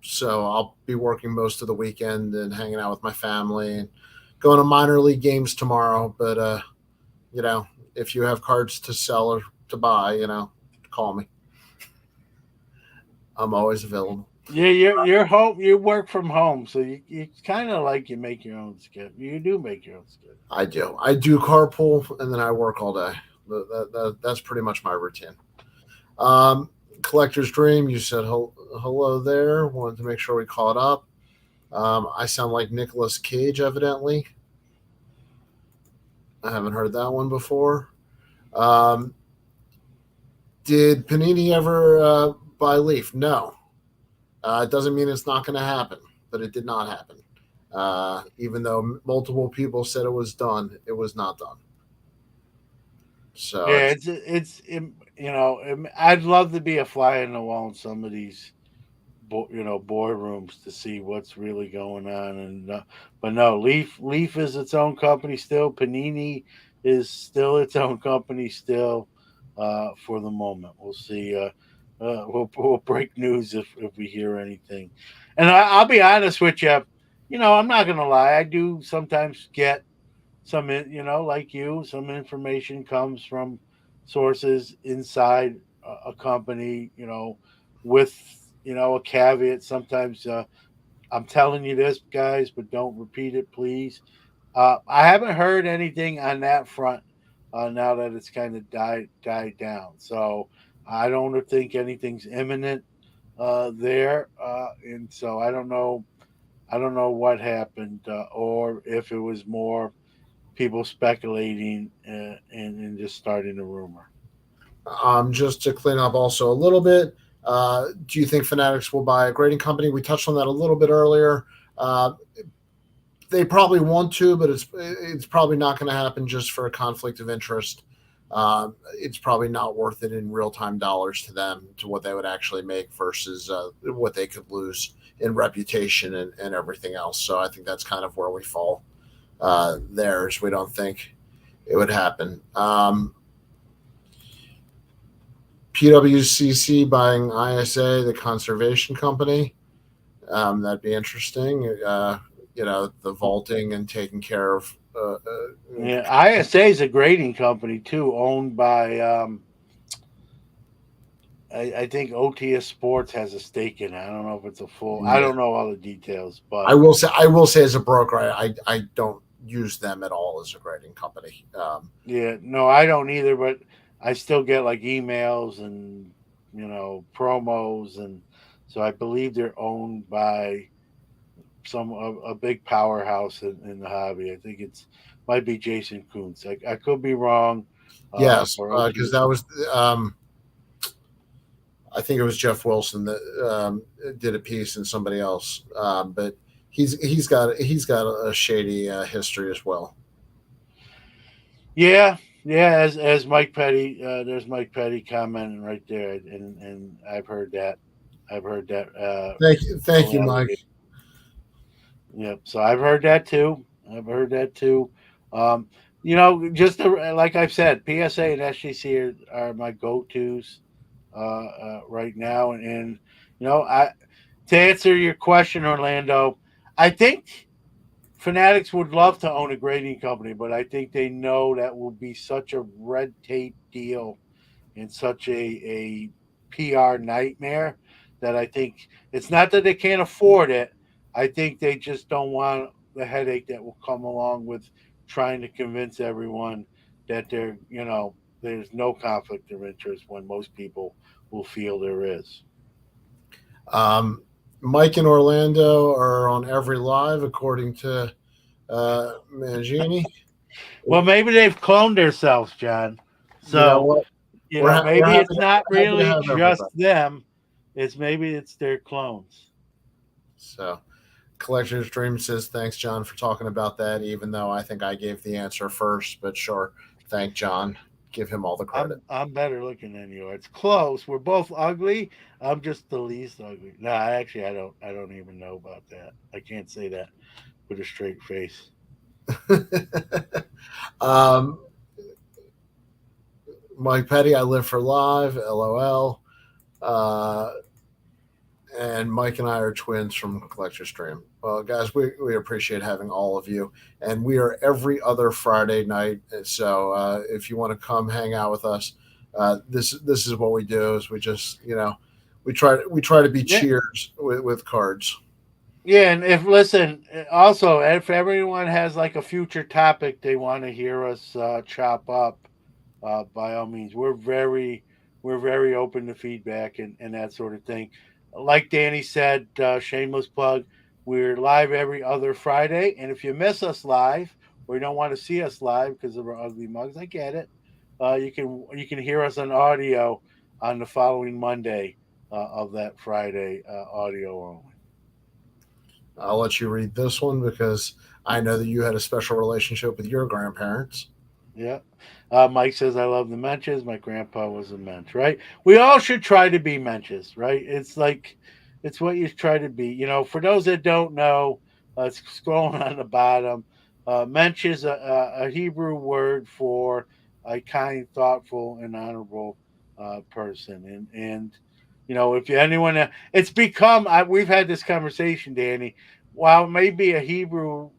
So I'll be working most of the weekend and hanging out with my family and going to minor league games tomorrow. But if you have cards to sell or to buy, call me. I'm always available.
Yeah, you're home. You work from home, so you kind of like you make your own schedule. You do make your own schedule.
I do. I do carpool and then I work all day. That's pretty much my routine. Collector's Dream, you said hello there. Wanted to make sure we caught up. I sound like Nicolas Cage, evidently. I haven't heard that one before. Did Panini ever buy Leaf? No. It doesn't mean it's not going to happen, but it did not happen. Even though multiple people said it was done, it was not done. So
yeah, I'd love to be a fly in the wall in some of these, boardrooms to see what's really going on. And but no, Leaf is its own company still. Panini is still its own company still. For the moment, we'll see. We'll break news if we hear anything. And I'll be honest with you. I'm not gonna lie. I do sometimes get some, like you, some information comes from sources inside a company, with, a caveat. Sometimes I'm telling you this, guys, but don't repeat it, please. I haven't heard anything on that front now that it's kind of died down. So I don't think anything's imminent there, and so I don't know. I don't know what happened, or if it was more people speculating and just starting a rumor.
just to clean up also a little bit, do you think Fanatics will buy a grading company? We touched on that a little bit earlier. They probably want to, but it's probably not going to happen just for a conflict of interest. It's probably not worth it in real-time dollars to them, to what they would actually make versus what they could lose in reputation and everything else. So I think that's kind of where we fall there, is we don't think it would happen. PWCC buying ISA, the conservation company. That'd be interesting. The vaulting and taking care of.
Yeah, ISA is a grading company too, owned by. I think OTS Sports has a stake in it. I don't know if it's a full. Yeah. I don't know all the details, but
I will say as a broker, I don't use them at all as a grading company.
Yeah, no, I don't either, but I still get like emails and promos, and so I believe they're owned by a big powerhouse in the hobby. I think it's might be Jason Kuntz. I could be wrong.
Yes,
Or
because that was I think it was Jeff Wilson that did a piece and somebody else, but he's got a shady history as well.
yeah, as Mike Petty, there's Mike Petty commenting right there, and I've heard that. I've heard that.
Thank you, Mike.
Yep. So I've heard that too. Just like I've said, PSA and SGC are my go-tos right now, and I to answer your question, Orlando, I think Fanatics would love to own a grading company, but I think they know that will be such a red tape deal and such a PR nightmare that I think it's not that they can't afford it. I think they just don't want the headache that will come along with trying to convince everyone that there's no conflict of interest when most people will feel there is.
Mike and Orlando are on every live, according to Mangini.
Well, maybe they've cloned themselves, John. So
you know what?
maybe it's not
happy
really just them. Maybe it's their clones.
So, Collector's Dream says, thanks, John, for talking about that, even though I think I gave the answer first. But sure, thank John. Give him all the credit.
I'm better looking than you. It's close. We're both ugly. I'm just the least ugly. No, I don't even know about that. I can't say that with a straight face.
Mike Petty, I live for live, LOL. And Mike and I are twins from Collector Stream. Well, guys, we appreciate having all of you. And we are every other Friday night. So if you want to come hang out with us, this is what we do is we just, we try to be cheers with cards.
Yeah, and if everyone has like a future topic they want to hear us chop up, by all means, we're very open to feedback and that sort of thing. Like Danny said, shameless plug, we're live every other Friday, and if you miss us live or you don't want to see us live because of our ugly mugs, I get it. You can hear us on audio on the following Monday of that Friday, audio only.
I'll let you read this one because I know that you had a special relationship with your grandparents.
Yeah. Mike says, I love the Mensches. My grandpa was a Mensch, right? We all should try to be Mensches, right? It's what you try to be. For those that don't know, it's scrolling on the bottom. Mensch is a Hebrew word for a kind, thoughtful, and honorable person. And if anyone, it's become, we've had this conversation, Danny, while it may be a Hebrew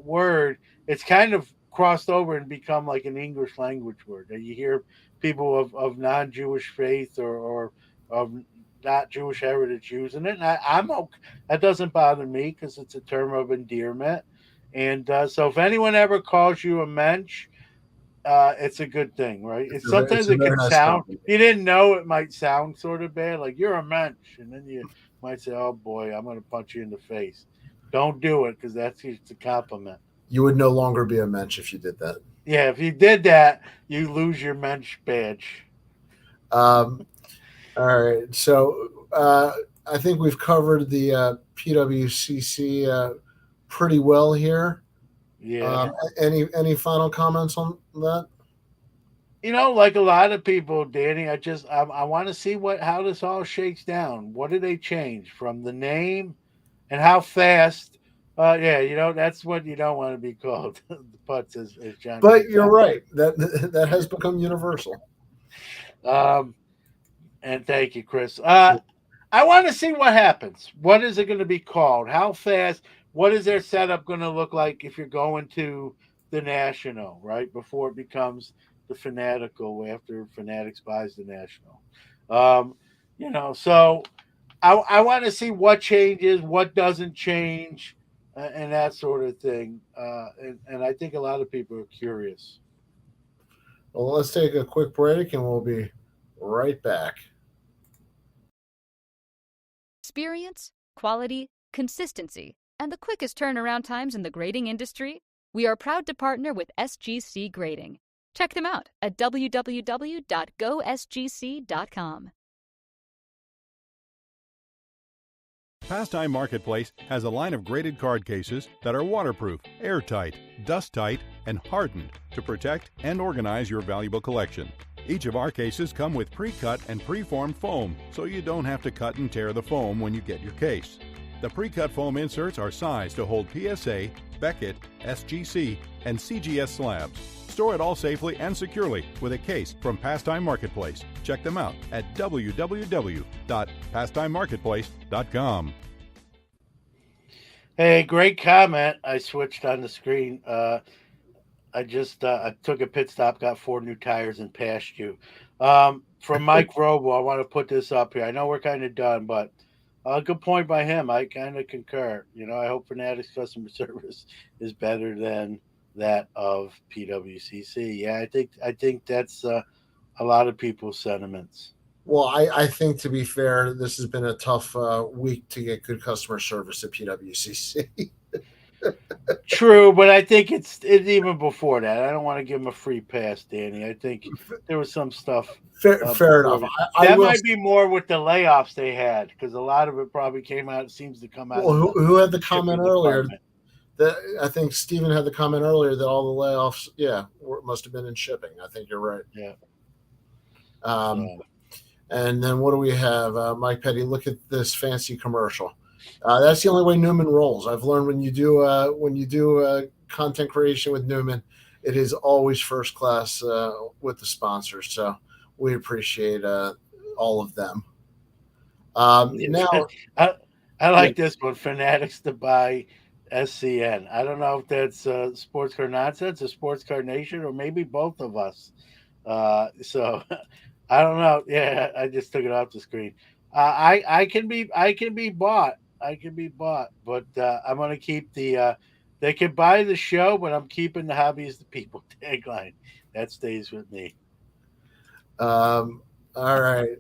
word, it's kind of crossed over and become like an English language word. You hear people of non-Jewish faith or of not Jewish heritage using it. And I'm okay. That doesn't bother me because it's a term of endearment. And so if anyone ever calls you a mensch, it's a good thing, right? Sometimes it can sound, you didn't know it might sound sort of bad, like you're a mensch, and then you might say, oh boy, I'm going to punch you in the face. Don't do it because that's just a compliment.
You would no longer be a mensch if you did that.
Yeah, if you did that, you lose your mensch badge.
All right. So I think we've covered the PWCC pretty well here.
Yeah.
Any final comments on that?
Like a lot of people, Danny, I want to see how this all shakes down. What do they change from the name and how fast? That's what you don't want to be called. The putts, as John.
But you're right. That has become universal.
And thank you, Chris. I want to see what happens. What is it going to be called? How fast? What is their setup going to look like if you're going to the National, right? Before it becomes the Fanatical, after Fanatics buys the National. So I want to see what changes, what doesn't change, and that sort of thing. And I think a lot of people are curious.
Well, let's take a quick break and we'll be right back.
Experience, quality, consistency, and the quickest turnaround times in the grading industry? We are proud to partner with SGC Grading. Check them out at www.gosgc.com.
Pastime Marketplace has a line of graded card cases that are waterproof, airtight, dust-tight, and hardened to protect and organize your valuable collection. Each of our cases come with pre-cut and pre-formed foam, so you don't have to cut and tear the foam when you get your case. The pre-cut foam inserts are sized to hold PSA, Beckett, SGC, and CGS slabs. Store it all safely and securely with a case from Pastime Marketplace. Check them out at www.pastimemarketplace.com.
Hey, great comment. I switched on the screen. I took a pit stop, got 4 new tires, and passed you. From Mike Robo, I want to put this up here. I know we're kind of done, but good point by him. I kind of concur. I hope Fanatics customer service is better than that of PWCC. Yeah, I think that's a lot of people's sentiments.
Well, I think, to be fair, this has been a tough week to get good customer service at PWCC.
True, but I think it's even before that. I don't want to give him a free pass, Danny. I think there was some stuff.
Fair enough.
That might be more with the layoffs they had, because a lot of it probably seems to come out.
Well, who had the comment earlier? I think Steven had the comment earlier that all the layoffs, must have been in shipping. I think you're right.
Yeah.
And then what do we have? Mike Petty, look at this fancy commercial. That's the only way Newman rolls. I've learned when you do content creation with Newman, it is always first class with the sponsors. So we appreciate all of them. Now,
I like this one. Fanatics to buy SCN. I don't know if that's Sports Card Nonsense or Sports Card Nation, or maybe both of us. So I don't know. Yeah, I just took it off the screen. I can be bought. I can be bought, but I'm going to keep the they can buy the show, but I'm keeping the hobby is the people tagline. That stays with me.
All right.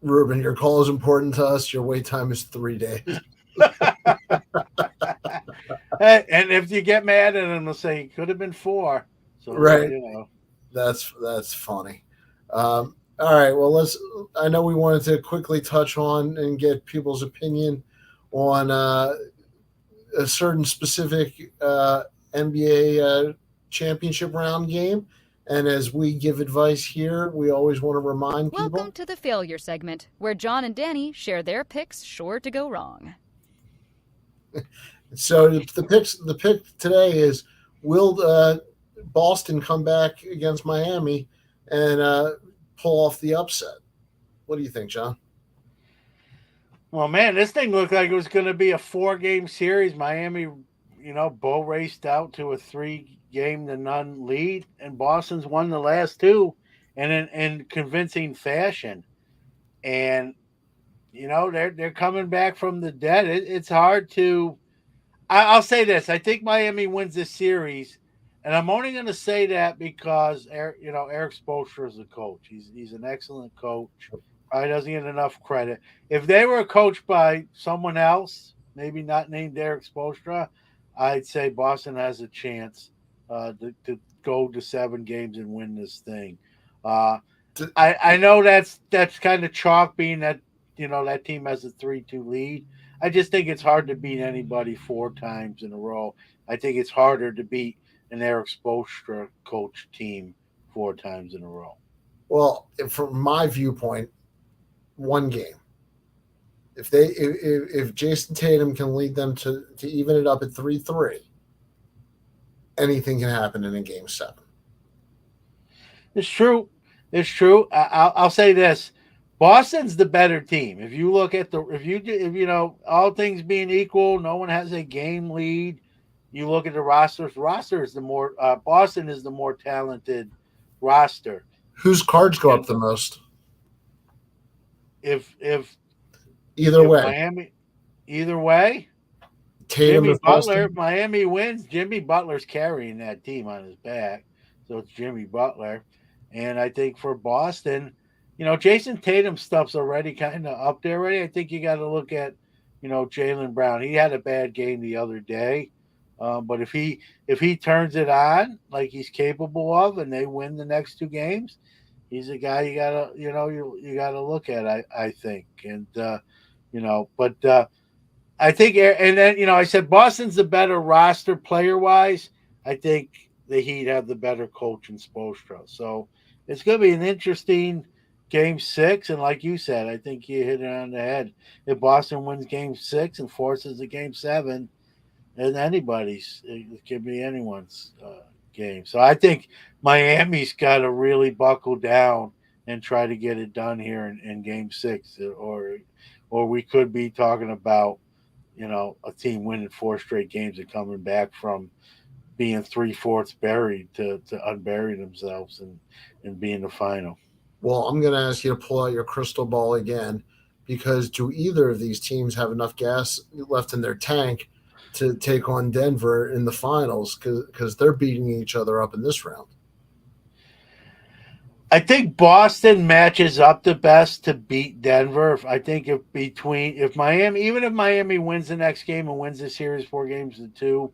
Ruben, your call is important to us. Your wait time is 3 days.
And if you get mad at them, they'll say it could have been 4. So
right. That's funny. All right. Well, I know we wanted to quickly touch on and get people's opinion on a certain specific NBA championship round game. And as we give advice here, we always want to remind people.
Welcome to the failure segment, where John and Danny share their picks sure to go wrong.
So the pick today is, will Boston come back against Miami and pull off the upset? What do you think, John?
Well, man, this thing looked like it was going to be a 4-game series. Miami, bull raced out to a 3-game-to-none lead, and Boston's won the last 2, and in convincing fashion. And they're coming back from the dead. It's hard to. I'll say this: I think Miami wins this series, and I'm only going to say that because Eric Spoelstra is a coach. He's an excellent coach. Probably doesn't get enough credit. If they were coached by someone else, maybe not named Eric Spoelstra, I'd say Boston has a chance to go to 7 games and win this thing. I know that's kind of chalk, being that that team has a 3-2 lead. I just think it's hard to beat anybody 4 times in a row. I think it's harder to beat an Eric Spoelstra coach team 4 times in a row.
Well, from my viewpoint, 1 game. If Jason Tatum can lead them to even it up at 3-3, anything can happen in a game 7.
It's true. It's true. I'll say this: Boston's the better team. If you look at if all things being equal, no one has a game lead. You look at the rosters. Roster is the more Boston is the more talented roster.
Whose cards go up the most?
If
Either way,
Miami, either way.
Tatum
Jimmy
if
Butler, if
Boston.
Miami wins, Jimmy Butler's carrying that team on his back. So it's Jimmy Butler. And I think for Boston, Jason Tatum stuff's already kind of up there already. I think you got to look at, Jaylen Brown. He had a bad game the other day. But if he turns it on like he's capable of and they win the next two games, he's a guy you gotta, you gotta look at, I think. And but I think, and then I said Boston's the better roster player wise. I think the Heat have the better coach in Spoelstra. So it's going to be an interesting game 6. And like you said, I think you hit it on the head. If Boston wins game 6 and forces a game 7, and anybody's, it could be anyone's game. So I think Miami's got to really buckle down and try to get it done here in game 6, or we could be talking about a team winning 4 straight games and coming back from being 3/4 buried to unbury themselves and be in the final.
Well, I'm going to ask you to pull out your crystal ball again, because do either of these teams have enough gas left in their tank to take on Denver in the finals? Because they're beating each other up in this round.
I think Boston matches up the best to beat Denver. I think if Miami, even if Miami wins the next game and wins the series 4-2,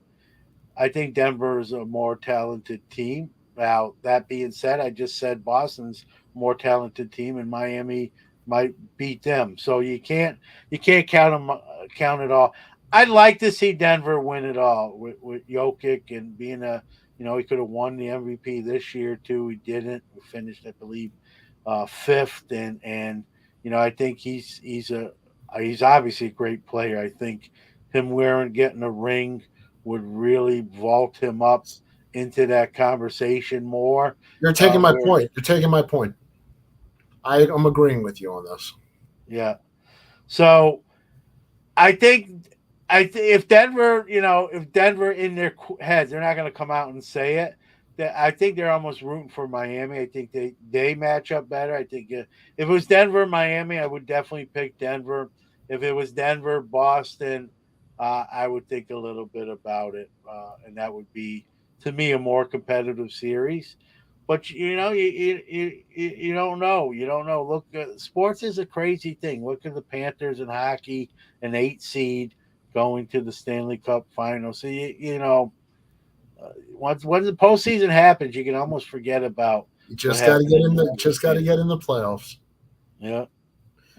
I think Denver is a more talented team. Now, that being said, I just said Boston's more talented team, and Miami might beat them. So you can't count it all. I'd like to see Denver win it all with Jokic and being he could have won the MVP this year too. He didn't. We finished, I believe, 5th, and I think he's obviously a great player. I think him getting a ring would really vault him up into that conversation more.
You're taking my point. You're taking my point. I'm agreeing with you on this.
Yeah. So I think if Denver, if Denver in their heads, they're not going to come out and say it. I think they're almost rooting for Miami. I think they match up better. I think if it was Denver, Miami, I would definitely pick Denver. If it was Denver, Boston, I would think a little bit about it, and that would be, to me, a more competitive series. But you don't know. You don't know. Look, sports is a crazy thing. Look at the Panthers in hockey, an 8 seed going to the Stanley Cup final. So once the postseason happens, you can almost forget about.
You just got to get in the playoffs.
Yeah.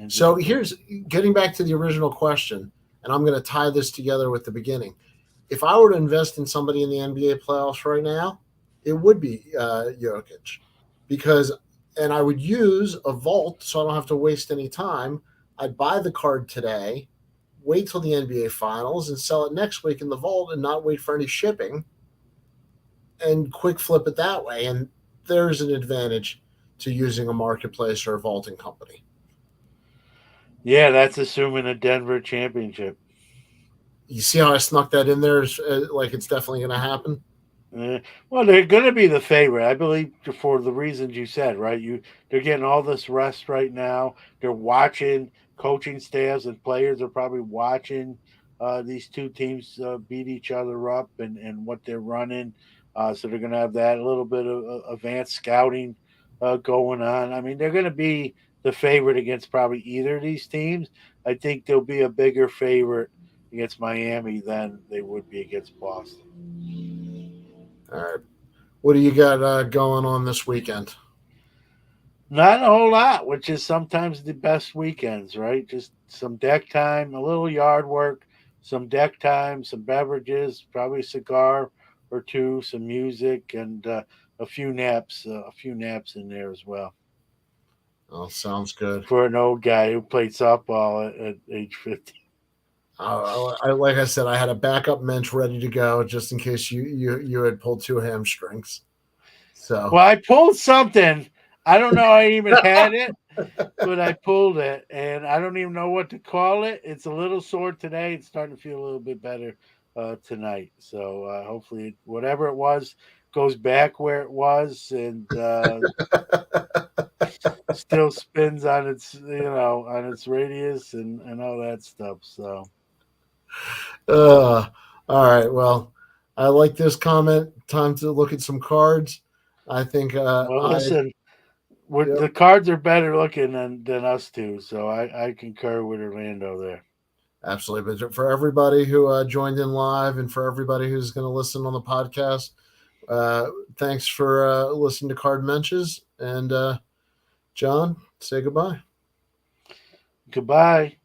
So here's getting back to the original question, and I'm going to tie this together with the beginning. If I were to invest in somebody in the NBA playoffs right now, it would be Jokic, and I would use a vault so I don't have to waste any time. I'd buy the card today, wait till the NBA finals, and sell it next week in the vault and not wait for any shipping, and quick flip it that way. And there's an advantage to using a marketplace or a vaulting company.
Yeah, that's assuming a Denver championship.
You see how I snuck that in there? Like it's definitely going to happen.
Well, they're going to be the favorite, I believe, for the reasons you said. Right? They're getting all this rest right now. They're watching coaching staffs and players are probably watching these two teams beat each other up and what they're running. So they're going to have that a little bit of advanced scouting going on. I mean, they're going to be the favorite against probably either of these teams. I think they'll be a bigger favorite against Miami than they would be against Boston.
All right. What do you got going on this weekend?
Not a whole lot, which is sometimes the best weekends, right? Just some deck time, a little yard work, some deck time, some beverages, probably a cigar or two, some music, and a few naps in there as well.
Oh, sounds good.
For an old guy who played softball at age 50.
Like I said, I had a backup mensch ready to go just in case you had pulled 2 hamstrings. So
I pulled something. I don't know I even had it, but I pulled it, and I don't even know what to call it. It's a little sore today. It's starting to feel a little bit better tonight. So hopefully, whatever it was goes back where it was and still spins on its radius and all that stuff. So.
All right. Well, I like this comment. Time to look at some cards. I think.
Listen,
Yep.
the cards are better looking than us two, so I concur with Orlando there.
Absolutely. But for everybody who joined in live and for everybody who's going to listen on the podcast, thanks for listening to Card Mensches. And John, say goodbye.
Goodbye.